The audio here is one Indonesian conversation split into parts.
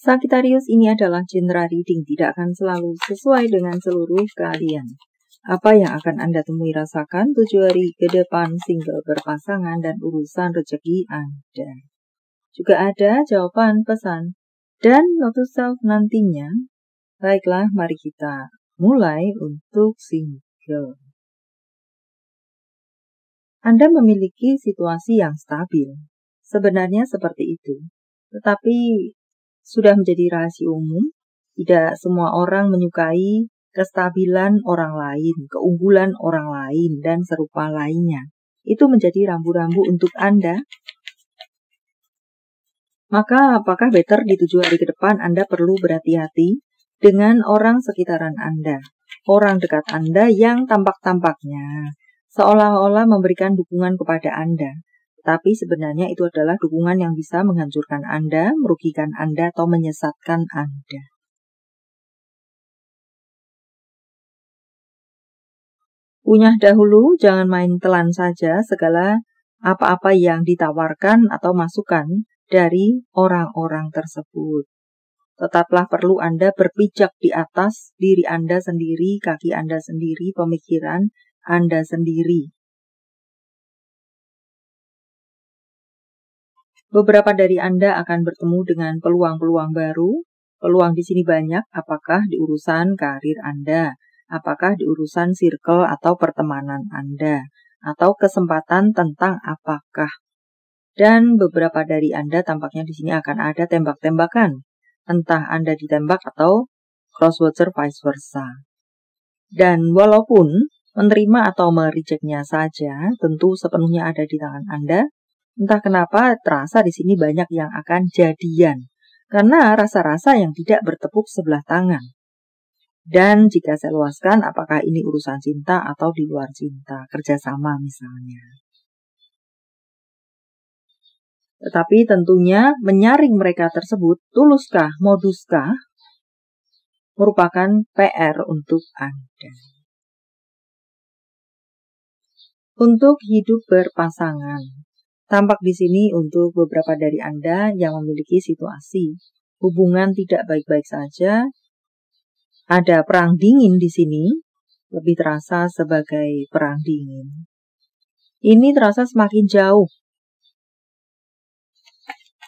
Sagittarius, ini adalah general reading, tidak akan selalu sesuai dengan seluruh kalian. Apa yang akan Anda temui rasakan 7 hari ke depan, single, berpasangan, dan urusan rezeki Anda. Juga ada jawaban pesan dan note to self nantinya. Baiklah, mari kita mulai untuk single. Anda memiliki situasi yang stabil. Sebenarnya seperti itu. Tetapi sudah menjadi rahasia umum, tidak semua orang menyukai kestabilan orang lain, keunggulan orang lain, dan serupa lainnya. Itu menjadi rambu-rambu untuk Anda. Maka apakah better di 7 hari ke depan Anda perlu berhati-hati dengan orang sekitaran Anda, orang dekat Anda yang tampak-tampaknya seolah-olah memberikan dukungan kepada Anda. Tapi sebenarnya itu adalah dukungan yang bisa menghancurkan Anda, merugikan Anda, atau menyesatkan Anda. Punya dahulu, jangan main telan saja segala apa-apa yang ditawarkan atau masukan dari orang-orang tersebut. Tetaplah perlu Anda berpijak di atas diri Anda sendiri, kaki Anda sendiri, pemikiran Anda sendiri. Beberapa dari Anda akan bertemu dengan peluang-peluang baru. Peluang di sini banyak, apakah di urusan karir Anda, apakah di urusan circle atau pertemanan Anda, atau kesempatan tentang apakah. Dan beberapa dari Anda tampaknya di sini akan ada tembak-tembakan. Entah Anda ditembak atau cross-watcher vice versa. Dan walaupun menerima atau merejectnya saja, tentu sepenuhnya ada di tangan Anda. Entah kenapa terasa di sini banyak yang akan jadian, karena rasa-rasa yang tidak bertepuk sebelah tangan. Dan jika saya luaskan, apakah ini urusan cinta atau di luar cinta, kerjasama misalnya. Tetapi tentunya menyaring mereka tersebut, tuluskah, moduskah, merupakan PR untuk Anda. Untuk hidup berpasangan. Tampak di sini untuk beberapa dari Anda yang memiliki situasi hubungan tidak baik-baik saja. Ada perang dingin di sini, lebih terasa sebagai perang dingin. Ini terasa semakin jauh.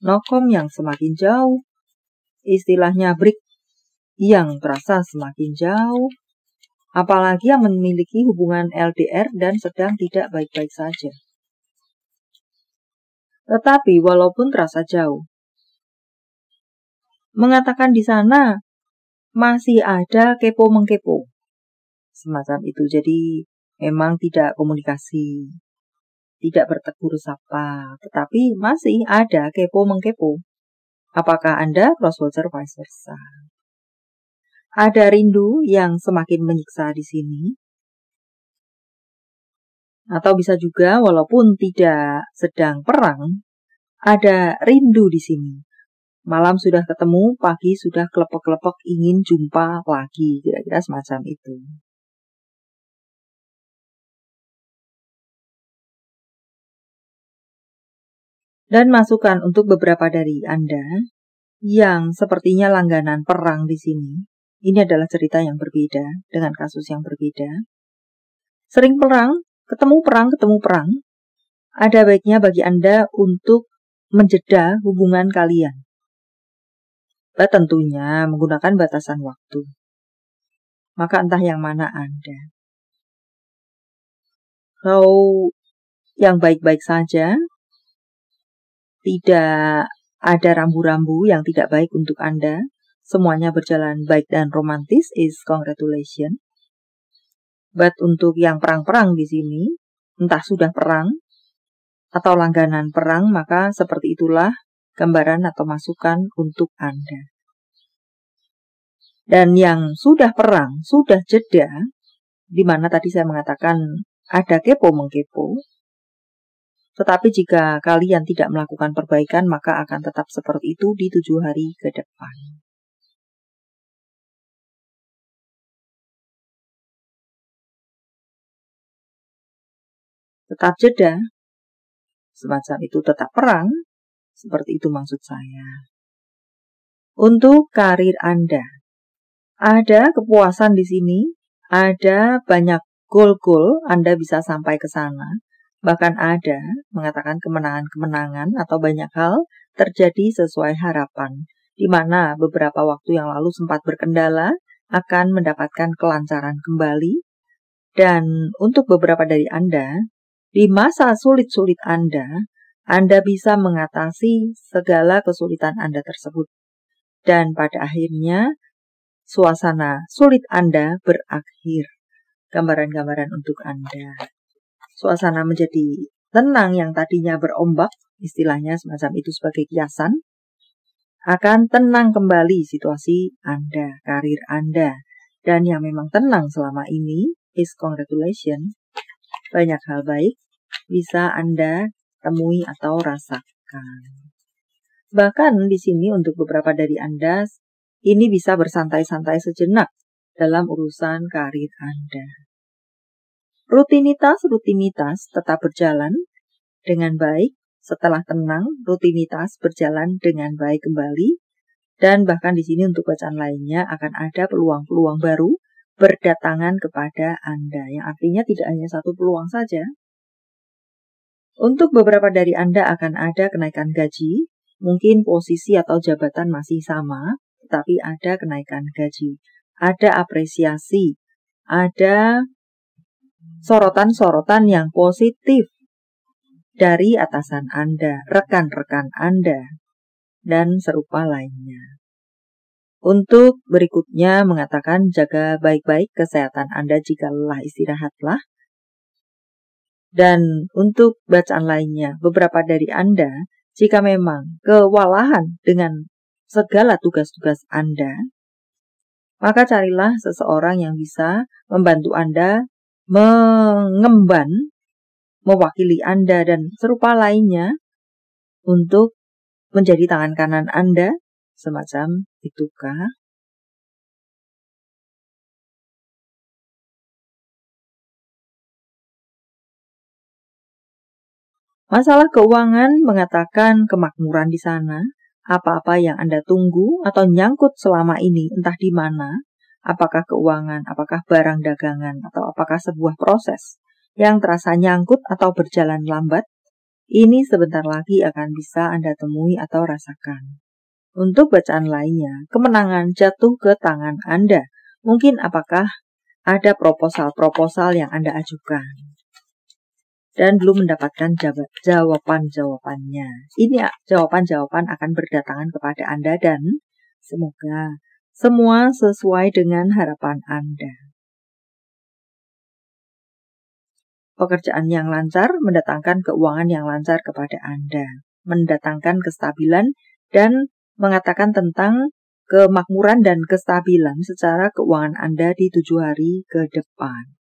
Nokom yang semakin jauh, istilahnya break yang terasa semakin jauh. Apalagi yang memiliki hubungan LDR dan sedang tidak baik-baik saja. Tetapi walaupun terasa jauh, mengatakan di sana masih ada kepo-mengkepo. Semacam itu. Jadi memang tidak komunikasi, tidak bertegur sapa, tetapi masih ada kepo-mengkepo. Apakah Anda cross-watcher vice versa? Ada rindu yang semakin menyiksa di sini. Atau bisa juga walaupun tidak sedang perang, ada rindu di sini. Malam sudah ketemu, pagi sudah kelepek-kelepek ingin jumpa lagi, kira-kira semacam itu. Dan masukan untuk beberapa dari Anda yang sepertinya langganan perang di sini. Ini adalah cerita yang berbeda dengan kasus yang berbeda. Sering perang, ketemu perang. Ada baiknya bagi Anda untuk menjeda hubungan kalian. Tentunya menggunakan batasan waktu. Maka entah yang mana Anda. Kalau yang baik-baik saja, tidak ada rambu-rambu yang tidak baik untuk Anda, semuanya berjalan baik dan romantis, is congratulations. But untuk yang perang-perang di sini, entah sudah perang atau langganan perang, maka seperti itulah gambaran atau masukan untuk Anda. Dan yang sudah perang, sudah jeda, di mana tadi saya mengatakan ada kepo-mengkepo, tetapi jika kalian tidak melakukan perbaikan, maka akan tetap seperti itu di 7 hari ke depan. Tetap jeda, semacam itu, tetap perang, seperti itu maksud saya. Untuk karir Anda, ada kepuasan di sini, ada banyak goal-goal Anda bisa sampai ke sana. Bahkan ada mengatakan kemenangan-kemenangan atau banyak hal terjadi sesuai harapan, di mana beberapa waktu yang lalu sempat berkendala akan mendapatkan kelancaran kembali. Dan untuk beberapa dari Anda, di masa sulit-sulit Anda bisa mengatasi segala kesulitan Anda tersebut. Dan pada akhirnya, suasana sulit Anda berakhir. Gambaran-gambaran untuk Anda. Suasana menjadi tenang yang tadinya berombak, istilahnya semacam itu sebagai kiasan, akan tenang kembali situasi Anda, karir Anda. Dan yang memang tenang selama ini is congratulations. Banyak hal baik bisa Anda temui atau rasakan. Bahkan di sini untuk beberapa dari Anda, ini bisa bersantai-santai sejenak dalam urusan karir Anda. Rutinitas tetap berjalan dengan baik. Setelah tenang, rutinitas berjalan dengan baik kembali. Dan bahkan di sini untuk bacaan lainnya akan ada peluang-peluang baru berdatangan kepada Anda. Yang artinya tidak hanya satu peluang saja. Untuk beberapa dari Anda akan ada kenaikan gaji. Mungkin posisi atau jabatan masih sama, tetapi ada kenaikan gaji. Ada apresiasi. Ada sorotan-sorotan yang positif dari atasan Anda, rekan-rekan Anda, dan serupa lainnya. Untuk berikutnya mengatakan jaga baik-baik kesehatan Anda, jika lelah istirahatlah. Dan untuk bacaan lainnya, beberapa dari Anda, jika memang kewalahan dengan segala tugas-tugas Anda, maka carilah seseorang yang bisa membantu Anda mengemban, mewakili Anda, dan serupa lainnya untuk menjadi tangan kanan Anda, semacam itukah? Masalah keuangan mengatakan kemakmuran di sana. Apa-apa yang Anda tunggu atau nyangkut selama ini, entah di mana, apakah keuangan, apakah barang dagangan, atau apakah sebuah proses yang terasa nyangkut atau berjalan lambat, ini sebentar lagi akan bisa Anda temui atau rasakan. Untuk bacaan lainnya, kemenangan jatuh ke tangan Anda. Mungkin apakah ada proposal-proposal yang Anda ajukan dan belum mendapatkan jawaban-jawabannya. Ini jawaban-jawaban akan berdatangan kepada Anda dan semoga semua sesuai dengan harapan Anda. Pekerjaan yang lancar mendatangkan keuangan yang lancar kepada Anda, mendatangkan kestabilan dan mengatakan tentang kemakmuran dan kestabilan secara keuangan Anda di 7 hari ke depan.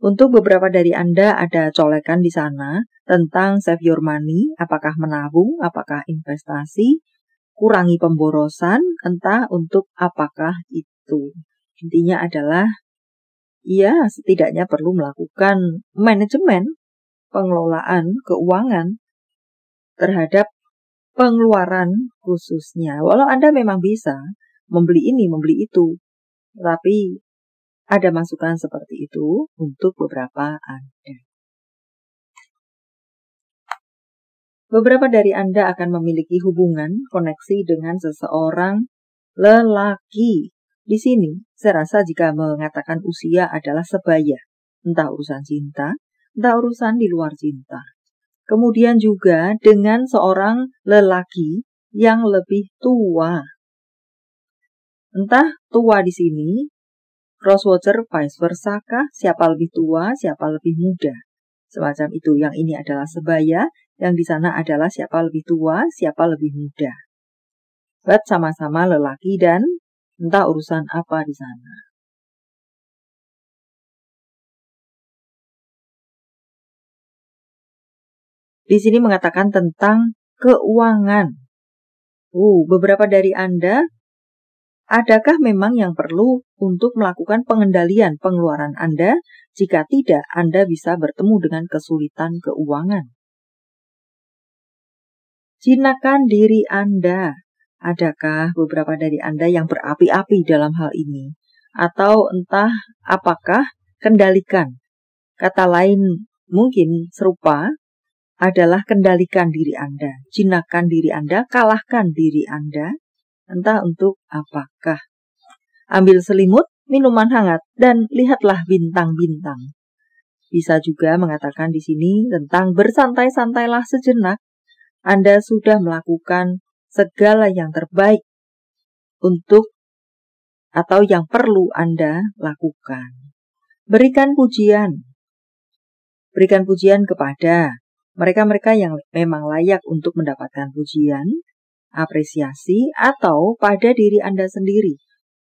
Untuk beberapa dari Anda ada colekan di sana tentang save your money, apakah menabung, apakah investasi, kurangi pemborosan, entah untuk apakah itu. Intinya adalah, ya setidaknya perlu melakukan manajemen pengelolaan keuangan terhadap pengeluaran khususnya. Walau Anda memang bisa membeli ini, membeli itu, tapi ada masukan seperti itu untuk beberapa Anda. Beberapa dari Anda akan memiliki hubungan, koneksi dengan seseorang lelaki. Di sini, saya rasa jika mengatakan usia adalah sebaya, entah urusan cinta, entah urusan di luar cinta. Kemudian juga dengan seorang lelaki yang lebih tua. Entah tua di sini, crosswatcher vice versa kah? Siapa lebih tua, siapa lebih muda? Semacam itu. Yang ini adalah sebaya, yang di sana adalah siapa lebih tua, siapa lebih muda. But sama-sama lelaki dan entah urusan apa di sana. Di sini mengatakan tentang keuangan. Beberapa dari Anda, adakah memang yang perlu untuk melakukan pengendalian pengeluaran Anda? Jika tidak, Anda bisa bertemu dengan kesulitan keuangan. Jinakkan diri Anda. Adakah beberapa dari Anda yang berapi-api dalam hal ini? Atau entah apakah kendalikan? Kata lain mungkin serupa adalah kendalikan diri Anda, jinakkan diri Anda, kalahkan diri Anda, entah untuk apakah. Ambil selimut, minuman hangat, dan lihatlah bintang-bintang. Bisa juga mengatakan di sini tentang bersantai-santailah sejenak. Anda sudah melakukan segala yang terbaik untuk atau yang perlu Anda lakukan. Berikan pujian. Berikan pujian kepada mereka-mereka yang memang layak untuk mendapatkan pujian, apresiasi, atau pada diri Anda sendiri.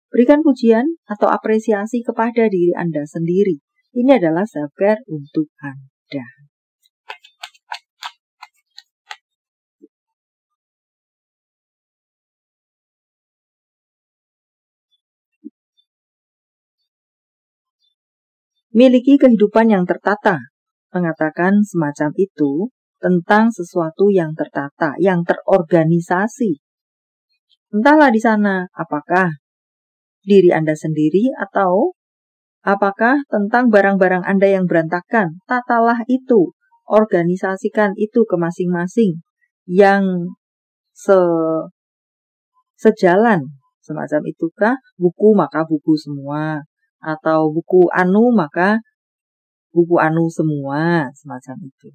Berikan pujian atau apresiasi kepada diri Anda sendiri. Ini adalah self-care untuk Anda. Miliki kehidupan yang tertata. Mengatakan semacam itu tentang sesuatu yang tertata, yang terorganisasi. Entahlah di sana apakah diri Anda sendiri atau apakah tentang barang-barang Anda yang berantakan. Tatalah itu, organisasikan itu ke masing-masing yang sejalan. Semacam itukah buku maka buku semua. Atau buku anu maka buku anu semua, semacam itu.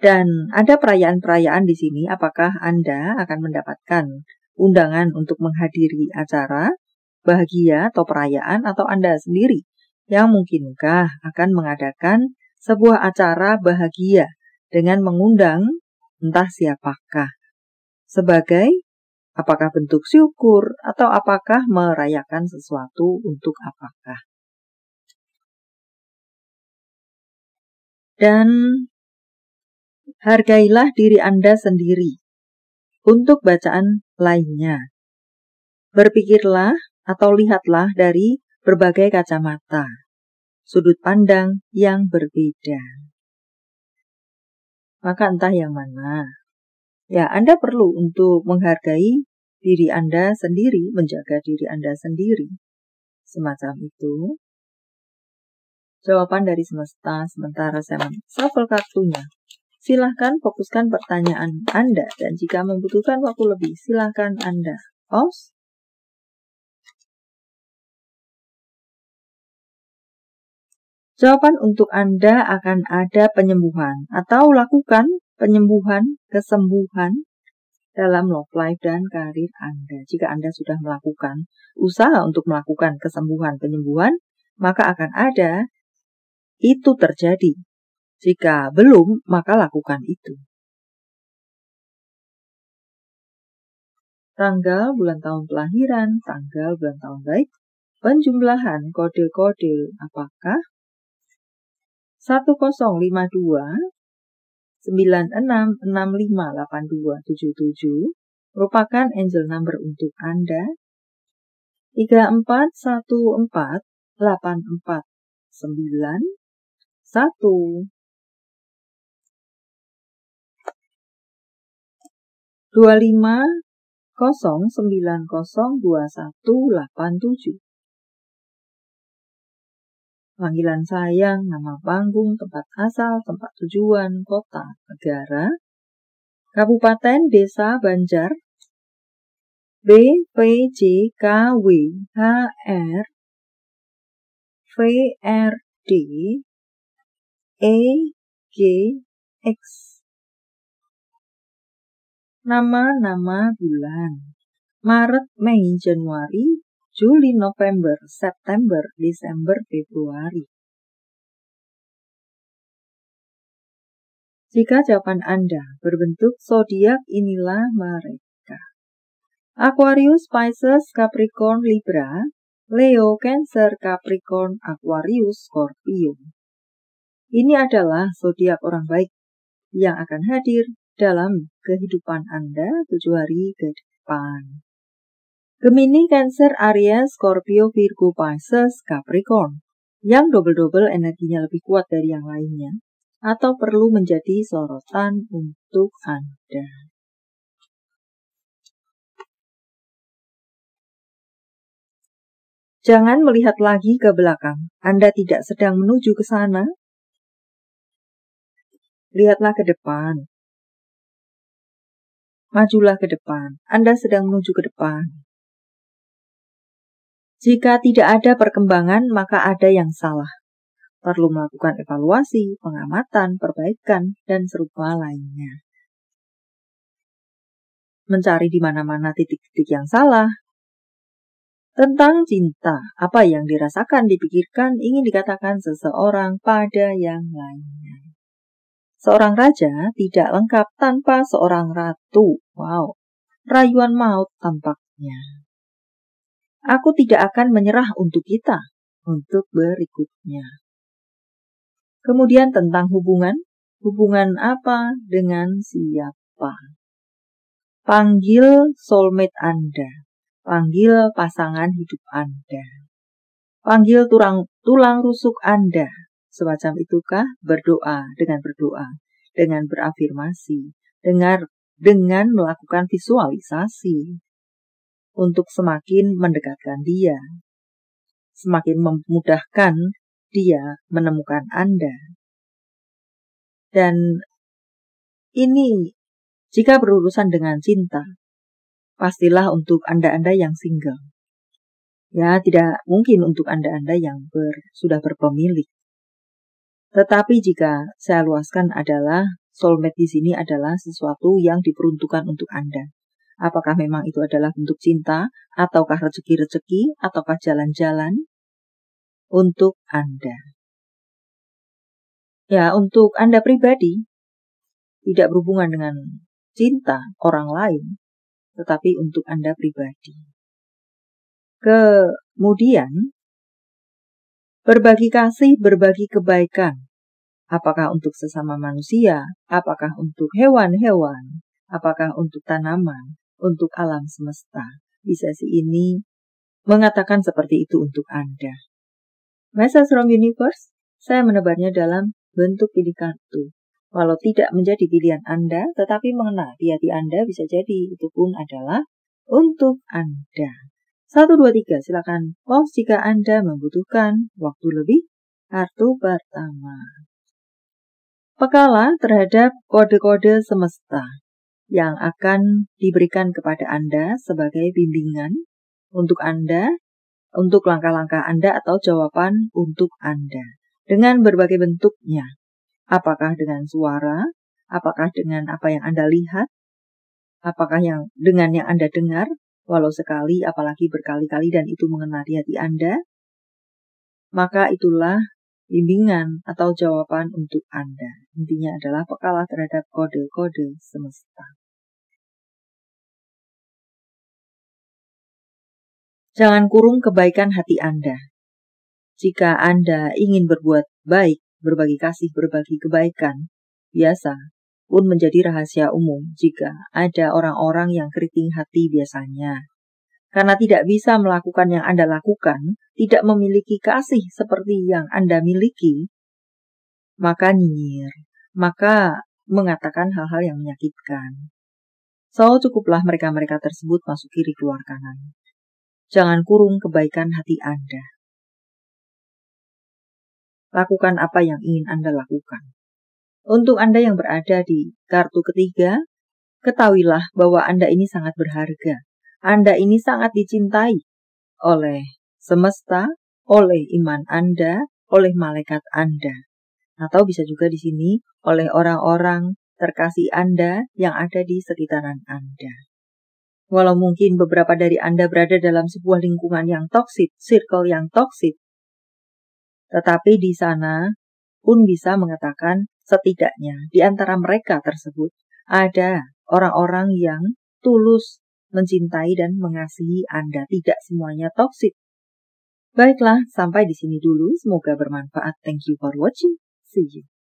Dan ada perayaan-perayaan di sini, apakah Anda akan mendapatkan undangan untuk menghadiri acara bahagia atau perayaan, atau Anda sendiri yang mungkinkah akan mengadakan sebuah acara bahagia dengan mengundang entah siapakah, sebagai apakah bentuk syukur atau apakah merayakan sesuatu untuk apakah. Dan hargailah diri Anda sendiri. Untuk bacaan lainnya, berpikirlah atau lihatlah dari berbagai kacamata, sudut pandang yang berbeda. Maka entah yang mana. Ya, Anda perlu untuk menghargai diri Anda sendiri, menjaga diri Anda sendiri. Semacam itu. Jawaban dari semesta, sementara saya shuffle kartunya. Silahkan fokuskan pertanyaan Anda, dan jika membutuhkan waktu lebih, silahkan Anda pause. Jawaban untuk Anda akan ada penyembuhan, atau lakukan penyembuhan, kesembuhan dalam love life dan karir Anda. Jika Anda sudah melakukan usaha untuk melakukan kesembuhan, penyembuhan, maka akan ada itu terjadi. Jika belum, maka lakukan itu. Tanggal, bulan tahun kelahiran, tanggal, bulan tahun baik, penjumlahan kode-kode apakah 1052 96658277 merupakan angel number untuk Anda. 3414849 2509022187. Panggilan sayang, nama panggung, tempat asal, tempat tujuan, kota, negara, kabupaten, desa, Banjar, B, V, J, K, W, H, R, V, R, D, E, G, X. Nama-nama bulan: Maret, Mei, Januari, Juli, November, September, Desember, Februari. Jika jawaban Anda berbentuk zodiak, inilah mereka: Aquarius, Pisces, Capricorn, Libra, Leo, Cancer, Capricorn, Aquarius, Scorpio. Ini adalah zodiak orang baik yang akan hadir dalam kehidupan Anda 7 hari ke depan. Gemini, Cancer, Aries, Scorpio, Virgo, Pisces, Capricorn, yang double-double energinya lebih kuat dari yang lainnya, atau perlu menjadi sorotan untuk Anda. Jangan melihat lagi ke belakang. Anda tidak sedang menuju ke sana. Lihatlah ke depan. Majulah ke depan. Anda sedang menuju ke depan. Jika tidak ada perkembangan, maka ada yang salah. Perlu melakukan evaluasi, pengamatan, perbaikan, dan serupa lainnya. Mencari di mana-mana titik-titik yang salah. Tentang cinta, apa yang dirasakan, dipikirkan, ingin dikatakan seseorang pada yang lainnya. Seorang raja tidak lengkap tanpa seorang ratu. Wow, rayuan maut tampaknya. Aku tidak akan menyerah untuk kita, untuk berikutnya. Kemudian tentang hubungan apa dengan siapa? Panggil soulmate Anda. Panggil pasangan hidup Anda. Panggil tulang rusuk Anda. Semacam itukah? Berdoa, dengan berafirmasi, dengan melakukan visualisasi untuk semakin mendekatkan dia, semakin memudahkan dia menemukan Anda. Dan ini jika berurusan dengan cinta, pastilah untuk Anda-Anda yang single. Ya, tidak mungkin untuk Anda-Anda yang sudah berpemilik. Tetapi jika saya luaskan adalah soulmate di sini adalah sesuatu yang diperuntukkan untuk Anda. Apakah memang itu adalah bentuk cinta, ataukah rezeki-rezeki, ataukah jalan-jalan untuk Anda. Ya, untuk Anda pribadi, tidak berhubungan dengan cinta orang lain, tetapi untuk Anda pribadi. Kemudian, berbagi kasih, berbagi kebaikan. Apakah untuk sesama manusia, apakah untuk hewan-hewan, apakah untuk tanaman, untuk alam semesta. Di sesi ini, mengatakan seperti itu untuk Anda. Message from Universe, saya menebarnya dalam bentuk pilih kartu. Walau tidak menjadi pilihan Anda, tetapi mengena di hati Anda bisa jadi itu pun adalah untuk Anda. 1, 2, 3, silakan pause jika Anda membutuhkan waktu lebih. Kartu pertama. Pekalah terhadap kode-kode semesta yang akan diberikan kepada Anda sebagai bimbingan untuk Anda, untuk langkah-langkah Anda atau jawaban untuk Anda. Dengan berbagai bentuknya. Apakah dengan suara, apakah dengan apa yang Anda lihat, apakah dengan yang Anda dengar, walau sekali, apalagi berkali-kali dan itu mengena di hati Anda, maka itulah bimbingan atau jawaban untuk Anda. Intinya adalah pekalah terhadap kode-kode semesta. Jangan kurung kebaikan hati Anda. Jika Anda ingin berbuat baik, berbagi kasih, berbagi kebaikan, biasa pun menjadi rahasia umum jika ada orang-orang yang keriting hati biasanya. Karena tidak bisa melakukan yang Anda lakukan, tidak memiliki kasih seperti yang Anda miliki, maka nyinyir, maka mengatakan hal-hal yang menyakitkan. So, cukuplah mereka-mereka tersebut masuk kiri keluar kanan. Jangan kurung kebaikan hati Anda. Lakukan apa yang ingin Anda lakukan. Untuk Anda yang berada di kartu ketiga, ketahuilah bahwa Anda ini sangat berharga. Anda ini sangat dicintai oleh semesta, oleh iman Anda, oleh malaikat Anda. Atau bisa juga di sini oleh orang-orang terkasih Anda yang ada di sekitaran Anda. Walau mungkin beberapa dari Anda berada dalam sebuah lingkungan yang toksik, circle yang toksik, tetapi di sana pun bisa mengatakan setidaknya di antara mereka tersebut ada orang-orang yang tulus mencintai dan mengasihi Anda. Tidak semuanya toksik. Baiklah, sampai di sini dulu. Semoga bermanfaat. Thank you for watching. See you.